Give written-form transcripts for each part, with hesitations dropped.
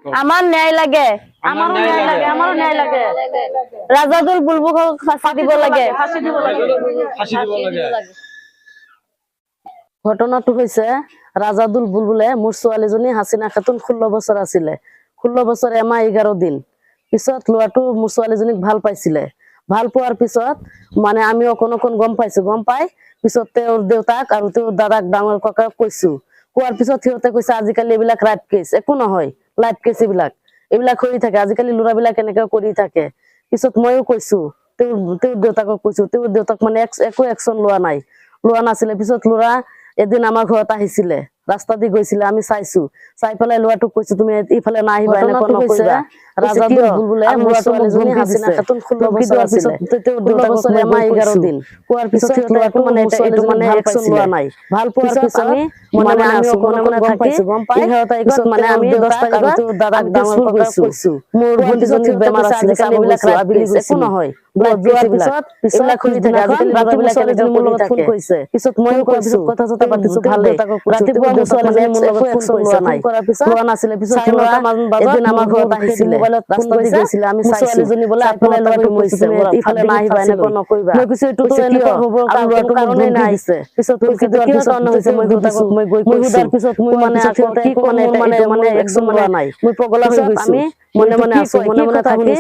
আমার ন্যায় লাগে, আমারও ন্যায় লাগে, আমারও ন্যায় লাগে। রাজাদুল বুলবুল ফাঁসি দিব লাগে, ফাঁসি দিব লাগে, ফাঁসি দিব লাগে। ঘটনাটো হৈছে রাজাদুল বুলবুলে মোৰ ছোৱালীজনী হাসিনা খাতুন 16 বছৰ আছিলে। 16 বছৰ এমাহ 11 দিন পিছত ল'ৰাটো মোৰ ছোৱালীজনীক ভাল পাইছিলে। ভাল পোৱাৰ পিছত মানে আমি অকণ গম পাইছো। গম পাই পিছত তেওঁৰ দেউতাক আৰু তেওঁৰ দাদাক ডাঙৰ ককাক কৈছো। কোৱাৰ পিছত সিহঁতে কৈছে আজিকালি এইবিলাক ৰাইট কেছ, একো নহয় লাইট কেছ এইবিলাক হৈ থাকে। আজিকালি ল'ৰাবিলাক এনেকৈ কৰি থাকে। পিছত ময়ো কৈছো, তেওঁৰ দেউতাকক কৈছো। তেওঁৰ দেউতাক মানে একো একশ্যন লোৱা নাছিলে। পিছত ল'ৰা এদিন আমাৰ ঘৰত আহিছিলে, ৰাস্তা দি গৈছিলে, আমি চাইছো। চাই পেলাই ল'ৰাটোক কৈছো তুমি ইফালে নাহিবা, এনেকুৱা নকৰিবা। ৰাজাদুল বুলবুলে মোৰ ছোৱালীজনী হাসিনা খাতুন 16 বছৰ আছিলে। 16 বছৰ এমাহ 11 দিন কোৱাৰ পিছত ল'ৰাটো মানে এইটো মানে একশ্যন লোৱা নাই। ভাল পোৱাৰ পিছত আমি মনে মনে থাকি 11 তাৰিখত মানে আমি 10 তাৰিখত দাদাক ডাঙৰ ককাক কৈছো মোৰ ভণ্টিজনীৰ বেমাৰ আছিলে, এইবিলাক আবেলি একো নহয়। যোৱাৰ পিছত এইবিলাক কৰি থাকে। আজিকালি ল'ৰাবিলাক এনেকৈ মোৰ লগত ফোন কৰিছে। পিছত ময়ো কৈছো, কথা চথা পাতিছো ভালে। ৰাতিপুৱা মোৰ ছোৱালীজনী মোৰ লগত ফোন কৰিছে। ফোন কৰাৰ পিছত লোৱা নাছিলে। পিছত ল'ৰা এদিন আমাৰ ঘৰত আহিছিলে, ৰাস্তা দি গৈছিলে, আমি চাইছো। ছোৱালীজনী বোলে আপোনাৰ ল'ৰাটো মৰিছে, ইফালে নাহিবা, এনেকুৱা নকৰিবা। মই কৈছো এইটোতো এনেকুৱা হ'ব ল'ৰাটো কাৰণেই নাই। পিছত কিহৰ কাৰণে হৈছে মই সুধিছো। মই সোধাৰ পিছত মই মানে কি কম, মানে একদম লোৱা নাই। মই পগলা হৈ গৈছো। মনে মনে আছো, মনে মনে থাকি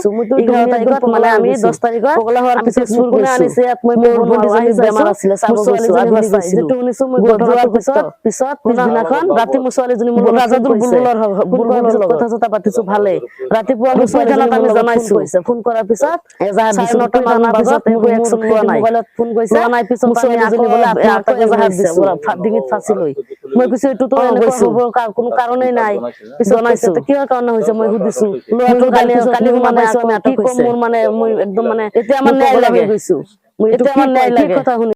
11 তাৰিখত মানে আমি 10 তাৰিখত পগলা হোৱাৰ পিছত কোনে আনিছে ইয়াত মই মোৰ ভণ্টিজনীৰ বেমাৰ আছিলে, চাব গৈছো। আবেলি গৈছিলো। যোৱাৰ পিছত পিছদিনাখন ৰাতি মোৰ ছোৱালীজনী মোৰ ৰাজাদুল বুলবুলৰ কথা চথা পাতিছো ভালে। ৰাতিপুৱা মোৰ ছোৱালীজনী আমি জনাইছো। ফোন কৰাৰ পিছত 9:30 মান বজাত একো একশ্যন লোৱা নাই। মোবাইলত ফোন কৰিছে, লোৱা নাই। পিছত ছোৱালীজনী বোলে আকৌ এজাহাৰ দিছে ডিঙিত ফাঁচি লৈ। মই কৈছো এইটোতো এনেকুৱা হ'ব কোনো কাৰণেই নাই। পিছত জনাইছো কিহৰ কাৰণে হৈছে মই সুধিছো। ল'ৰাটো কালি শুনা পাইছো আমি কি কম, মোৰ মানে মই একদম মানে এতিয়া আমাৰ ন্যায় লাগে গৈছো। মই এইটো কি কথা শুনি